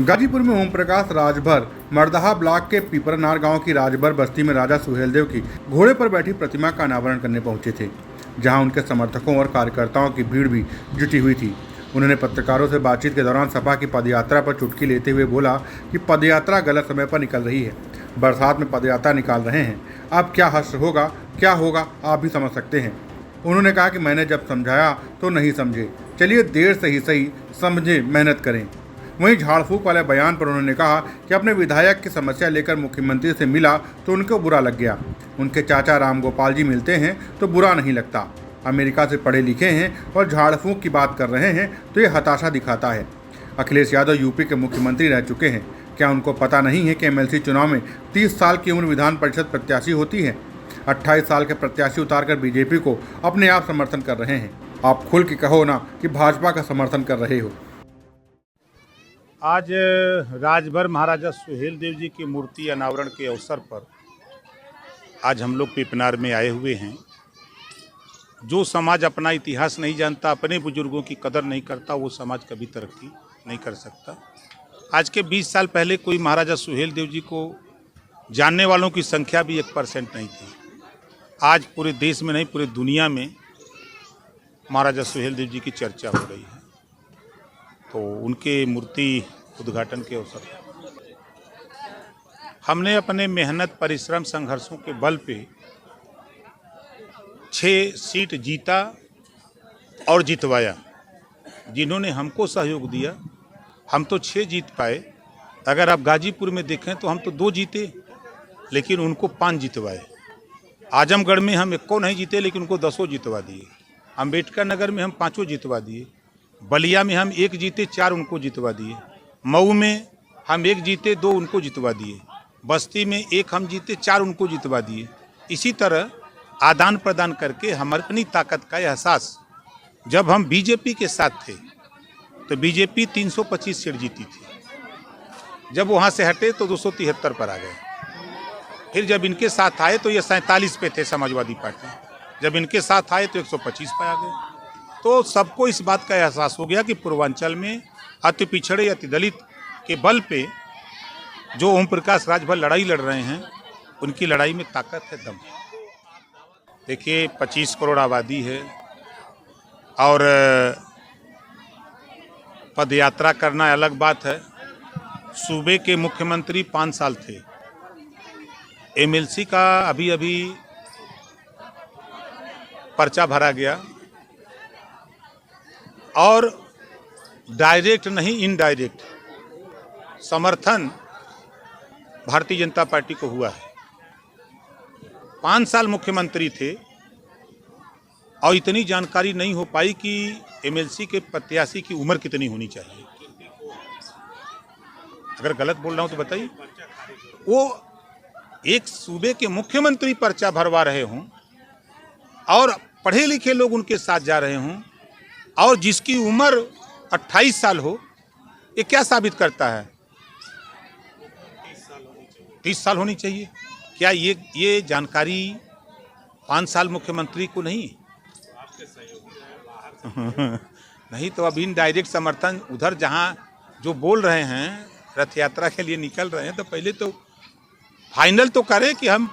गाजीपुर में ओम प्रकाश राजभर मर्दाहा ब्लॉक के पीपरनार गांव की राजभर बस्ती में राजा सुहेलदेव की घोड़े पर बैठी प्रतिमा का अनावरण करने पहुंचे थे, जहां उनके समर्थकों और कार्यकर्ताओं की भीड़ भी जुटी हुई थी। उन्होंने पत्रकारों से बातचीत के दौरान सपा की पदयात्रा पर चुटकी लेते हुए बोला कि पदयात्रा गलत समय पर निकल रही है, बरसात में पदयात्रा निकाल रहे हैं, अब क्या हश्र होगा, क्या होगा आप भी समझ सकते हैं। उन्होंने कहा कि मैंने जब समझाया तो नहीं समझे, चलिए देर से ही सही समझे, मेहनत करें। वहीं झाड़ फूक वाले बयान पर उन्होंने कहा कि अपने विधायक की समस्या लेकर मुख्यमंत्री से मिला तो उनको बुरा लग गया। उनके चाचा राम गोपाल जी मिलते हैं तो बुरा नहीं लगता। अमेरिका से पढ़े लिखे हैं और झाड़ फूक की बात कर रहे हैं तो ये हताशा दिखाता है। अखिलेश यादव यूपी के मुख्यमंत्री रह चुके हैं, क्या उनको पता नहीं है कि एमएलसी चुनाव में 30 साल की उम्र विधान परिषद प्रत्याशी होती है। 28 साल के प्रत्याशी उतारकर बीजेपी को अपने आप समर्थन कर रहे हैं। आप खुल के कहो ना कि भाजपा का समर्थन कर रहे हो। आज राजभर महाराजा सुहेलदेव जी की मूर्ति अनावरण के अवसर पर आज हम लोग पीपनार में आए हुए हैं। जो समाज अपना इतिहास नहीं जानता, अपने बुजुर्गों की कदर नहीं करता, वो समाज कभी तरक्की नहीं कर सकता। आज के 20 साल पहले कोई महाराजा सुहेलदेव जी को जानने वालों की संख्या भी 1% नहीं थी। आज पूरे देश में नहीं, पूरे दुनिया में महाराजा सुहेलदेव जी की चर्चा हो रही है। तो उनके मूर्ति उद्घाटन के अवसर पर हमने अपने मेहनत, परिश्रम, संघर्षों के बल पे 6 सीट जीता और जितवाया। जिन्होंने हमको सहयोग दिया, हम तो 6 जीत पाए। अगर आप गाजीपुर में देखें तो हम तो 2 जीते, लेकिन उनको 5 जितवाए। आजमगढ़ में हम 1 नहीं जीते, लेकिन उनको 10 जितवा दिए। अम्बेडकर नगर में हम 5 जितवा दिए। बलिया में हम 1 जीते, 4 उनको जितवा दिए। मऊ में हम 1 जीते, 2 उनको जितवा दिए। बस्ती में 1 हम जीते, 4 उनको जितवा दिए। इसी तरह आदान प्रदान करके हमारी अपनी ताकत का एहसास, जब हम बीजेपी के साथ थे तो बीजेपी 325 सीट जीती थी। जब वहाँ से हटे तो 273 पर आ गए। फिर जब इनके साथ आए तो ये 47 पे थे समाजवादी पार्टी। जब इनके साथ आए तो 125 पे आ गए। तो सबको इस बात का एहसास हो गया कि पूर्वांचल में अति पिछड़े, अति दलित के बल पे जो ओम प्रकाश राजभर लड़ाई लड़ रहे हैं, उनकी लड़ाई में ताकत है, दम है। देखिए 25 करोड़ आबादी है और पदयात्रा करना अलग बात है। सूबे के मुख्यमंत्री 5 साल थे। एमएलसी का अभी अभी पर्चा भरा गया और डायरेक्ट नहीं, इनडायरेक्ट समर्थन भारतीय जनता पार्टी को हुआ है। 5 साल मुख्यमंत्री थे और इतनी जानकारी नहीं हो पाई कि एमएलसी के प्रत्याशी की उम्र कितनी होनी चाहिए। अगर गलत बोल रहा हूं तो बताइए। वो एक सूबे के मुख्यमंत्री पर्चा भरवा रहे हों और पढ़े लिखे लोग उनके साथ जा रहे हों और जिसकी उम्र 28 साल हो, ये क्या साबित करता है? 30 साल होनी चाहिए। क्या ये जानकारी 5 साल मुख्यमंत्री को नहीं? नहीं तो अभी इनडायरेक्ट समर्थन उधर जहां जो बोल रहे हैं, रथ यात्रा के लिए निकल रहे हैं, तो पहले तो फाइनल तो करें कि हम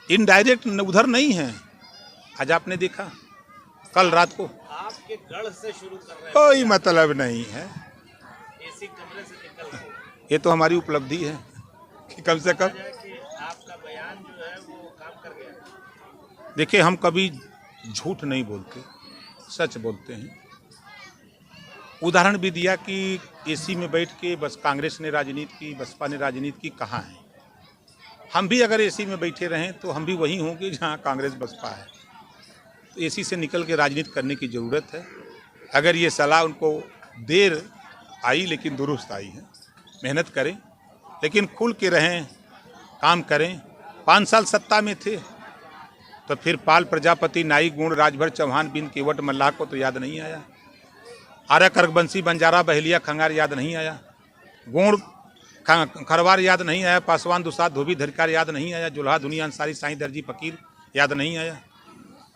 इनडायरेक्ट उधर नहीं हैं। आज आपने देखा कल रात को आपके गढ़ से शुरू कर रहे हैं, कोई मतलब नहीं है। एसी कमरे से निकल रहे हैं। ये तो हमारी उपलब्धि है कि कम से कम कि आपका बयान जो है वो काम कर गया। देखिए, हम कभी झूठ नहीं बोलते, सच बोलते हैं। उदाहरण भी दिया कि एसी में बैठ के बस कांग्रेस ने राजनीति की, बसपा ने राजनीति की, कहाँ है? हम भी अगर एसी में बैठे रहें तो हम भी वहीं होंगे जहाँ कांग्रेस बसपा है। तो एसी से निकल के राजनीति करने की ज़रूरत है। अगर ये सलाह उनको देर आई लेकिन दुरुस्त आई है। मेहनत करें, लेकिन खुल के रहें, काम करें। 5 साल सत्ता में थे तो फिर पाल, प्रजापति, नाई, गुण, राजभर, चौहान, बिंद, केवट, मल्लाह को तो याद नहीं आया। आर्या, करकबंसी, बंजारा, बहलिया, खंगार याद नहीं आया। गुण, खरवार याद नहीं आया। पासवान, दुसाद, धोबी, धरकार याद नहीं आया। जुल्हा, दुनिया, अंसारी, साईं, दर्जी, फकीर याद नहीं आया।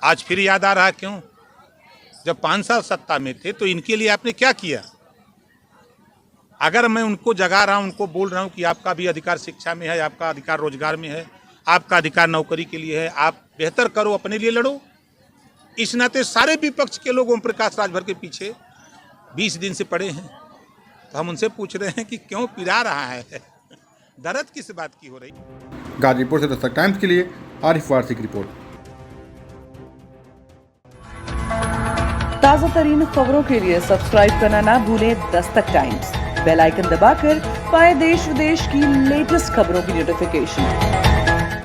आज फिर याद आ रहा। क्यों? जब 5 साल सत्ता में थे तो इनके लिए आपने क्या किया? अगर मैं उनको जगा रहा हूँ, उनको बोल रहा हूँ कि आपका भी अधिकार शिक्षा में है, आपका अधिकार रोजगार में है, आपका अधिकार नौकरी के लिए है, आप बेहतर करो, अपने लिए लड़ो। इस नाते सारे विपक्ष के लोग ओम प्रकाश राजभर के पीछे 20 दिन से पड़े हैं। तो हम उनसे पूछ रहे हैं कि क्यों पिरा रहा है, दर्द किस बात की हो रही। गाजीपुर से दस्तक टाइम्स के लिए आरिफ वारसी की रिपोर्ट। ताज़ा तरीन खबरों के लिए सब्सक्राइब करना ना भूलें दस्तक टाइम्स। बेल आइकन दबाकर पाएं देश विदेश की लेटेस्ट खबरों की नोटिफिकेशन।